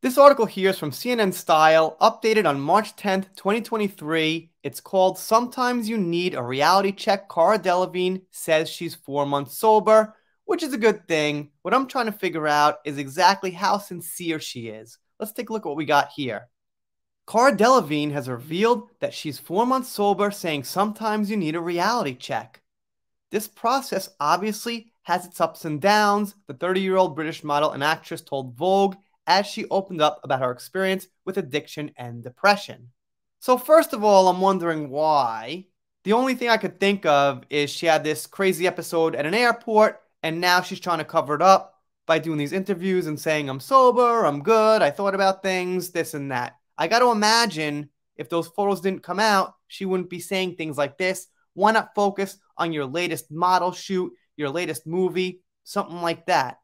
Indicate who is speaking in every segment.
Speaker 1: This article here is from CNN Style, updated on March 10th, 2023. It's called Sometimes You Need a Reality Check. Cara Delevingne says she's 4 months sober, which is a good thing. What I'm trying to figure out is exactly how sincere she is. Let's take a look at what we got here. Cara Delevingne has revealed that she's 4 months sober, saying sometimes you need a reality check. This process obviously has its ups and downs, the 30-year-old British model and actress told Vogue as she opened up about her experience with addiction and depression. So first of all, I'm wondering why. The only thing I could think of is she had this crazy episode at an airport, and now she's trying to cover it up by doing these interviews and saying, I'm sober, I'm good, I thought about things, this and that. I got to imagine if those photos didn't come out, she wouldn't be saying things like this. Why not focus on your latest model shoot, your latest movie, something like that?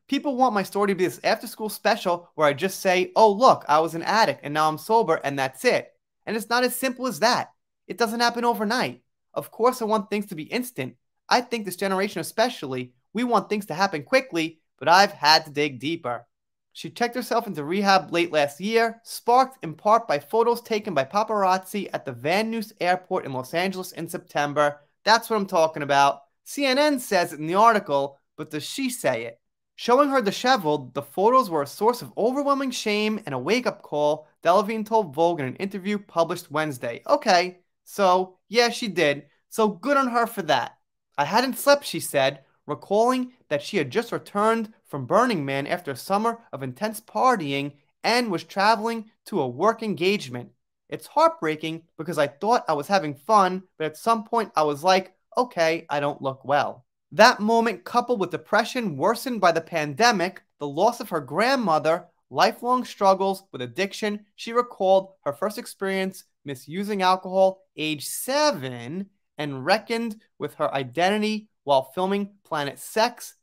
Speaker 1: People want my story to be this after-school special where I just say, oh, look, I was an addict and now I'm sober and that's it. And it's not as simple as that. It doesn't happen overnight. Of course, I want things to be instant. I think this generation especially, we want things to happen quickly, but I've had to dig deeper. She checked herself into rehab late last year, sparked in part by photos taken by paparazzi at the Van Nuys Airport in Los Angeles in September. That's what I'm talking about. CNN says it in the article, but does she say it? Showing her disheveled, the photos were a source of overwhelming shame and a wake-up call, Delevingne told Vogue in an interview published Wednesday. Okay, so yeah, she did. So good on her for that. I hadn't slept, she said, recalling that she had just returned from Burning Man after a summer of intense partying and was traveling to a work engagement. It's heartbreaking because I thought I was having fun, but at some point I was like, okay, I don't look well. That moment, coupled with depression worsened by the pandemic, the loss of her grandmother, lifelong struggles with addiction, she recalled her first experience misusing alcohol age 7 and reckoned with her identity while filming Planet Sex,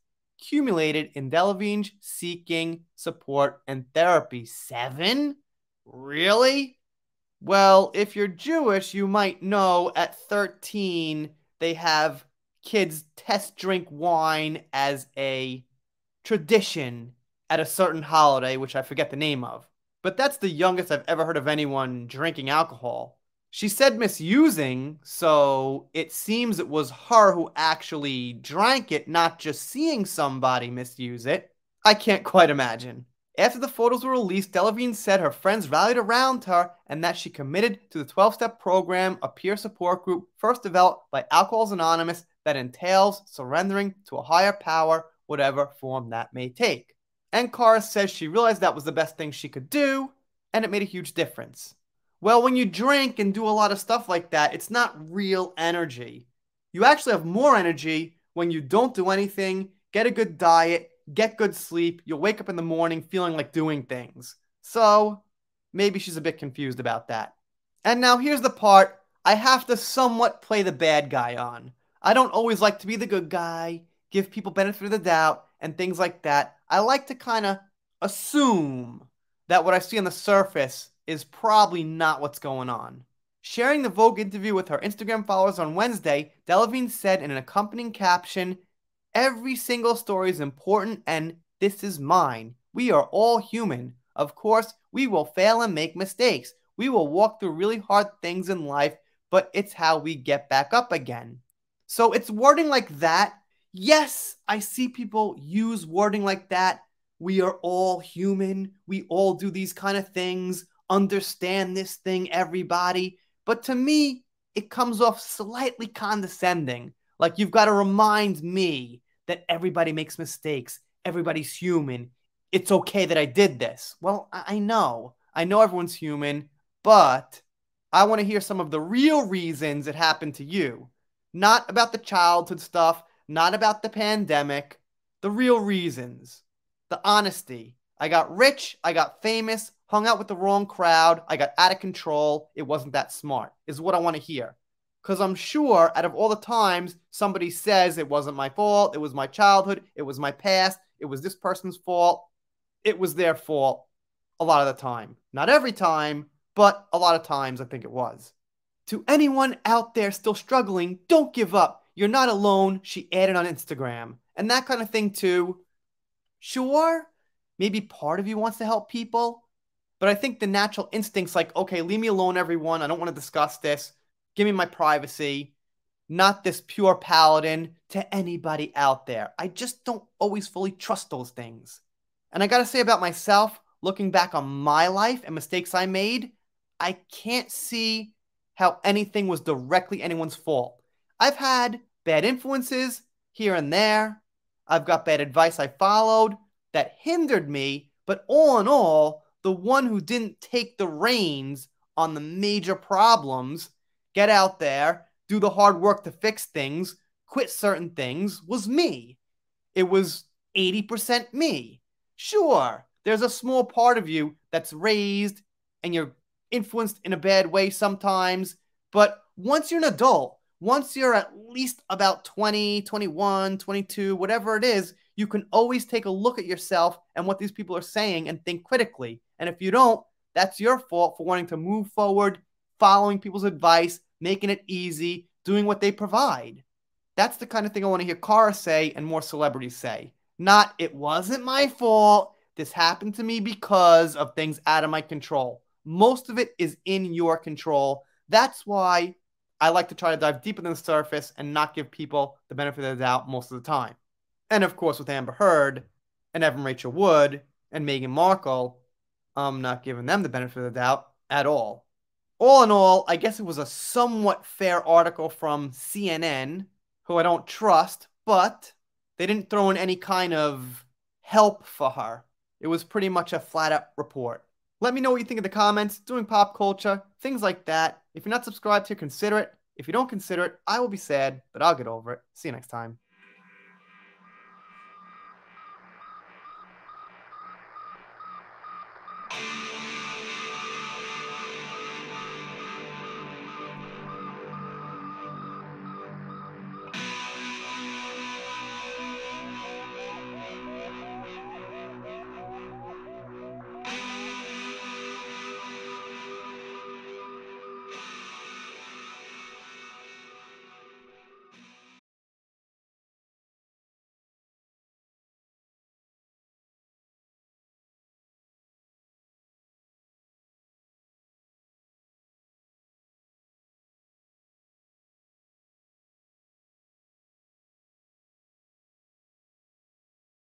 Speaker 1: culminated in Delevingne seeking support and therapy. 7? Really? Well, if you're Jewish, you might know at 13 they have kids test drink wine as a tradition at a certain holiday, which I forget the name of. But that's the youngest I've ever heard of anyone drinking alcohol. She said misusing, so it seems it was her who actually drank it, not just seeing somebody misuse it. I can't quite imagine. After the photos were released, Delevingne said her friends rallied around her and that she committed to the 12-step program, a peer support group first developed by Alcoholics Anonymous that entails surrendering to a higher power, whatever form that may take. And Cara says she realized that was the best thing she could do, and it made a huge difference. Well, when you drink and do a lot of stuff like that, it's not real energy. You actually have more energy when you don't do anything, get a good diet, get good sleep, you'll wake up in the morning feeling like doing things. So, maybe she's a bit confused about that. And now here's the part I have to somewhat play the bad guy on. I don't always like to be the good guy, give people benefit of the doubt, and things like that. I like to kind of assume that what I see on the surface is probably not what's going on. Sharing the Vogue interview with her Instagram followers on Wednesday, Delevingne said in an accompanying caption, every single story is important and this is mine. We are all human. Of course, we will fail and make mistakes. We will walk through really hard things in life, but it's how we get back up again. So it's wording like that. Yes, I see people use wording like that. We are all human. We all do these kind of things. Understand this thing, everybody. But to me, it comes off slightly condescending. Like you've got to remind me that everybody makes mistakes. Everybody's human. It's okay that I did this. Well, I know. I know everyone's human, but I want to hear some of the real reasons it happened to you. Not about the childhood stuff, not about the pandemic. The real reasons. The honesty. I got rich, I got famous, hung out with the wrong crowd, I got out of control, it wasn't that smart, is what I want to hear. Because I'm sure out of all the times somebody says it wasn't my fault, it was my childhood, it was my past, it was this person's fault, it was their fault a lot of the time. Not every time, but a lot of times I think it was. To anyone out there still struggling, don't give up. You're not alone, she added on Instagram. And that kind of thing too. Sure, maybe part of you wants to help people, But I think the natural instincts like, okay, leave me alone, everyone. I don't want to discuss this. Give me my privacy. Not this pure paladin to anybody out there. I just don't always fully trust those things. And I gotta say about myself, looking back on my life and mistakes I made, I can't see how anything was directly anyone's fault. I've had bad influences here and there. I've got bad advice I followed that hindered me, but all in all, the one who didn't take the reins on the major problems, get out there, do the hard work to fix things, quit certain things, was me. It was 80% me. Sure, there's a small part of you that's raised and you're influenced in a bad way sometimes, but once you're an adult, once you're at least about 20, 21, 22, whatever it is, you can always take a look at yourself and what these people are saying and think critically. And if you don't, that's your fault for wanting to move forward, following people's advice, making it easy, doing what they provide. That's the kind of thing I want to hear Cara say and more celebrities say. Not, it wasn't my fault. This happened to me because of things out of my control. Most of it is in your control. That's why I like to try to dive deeper than the surface and not give people the benefit of the doubt most of the time. And of course, with Amber Heard and Evan Rachel Wood and Meghan Markle, I'm not giving them the benefit of the doubt at all. All in all, I guess it was a somewhat fair article from CNN, who I don't trust, but they didn't throw in any kind of help for her. It was pretty much a flat out report. Let me know what you think in the comments, doing pop culture, things like that. If you're not subscribed here, consider it. If you don't consider it, I will be sad, but I'll get over it. See you next time.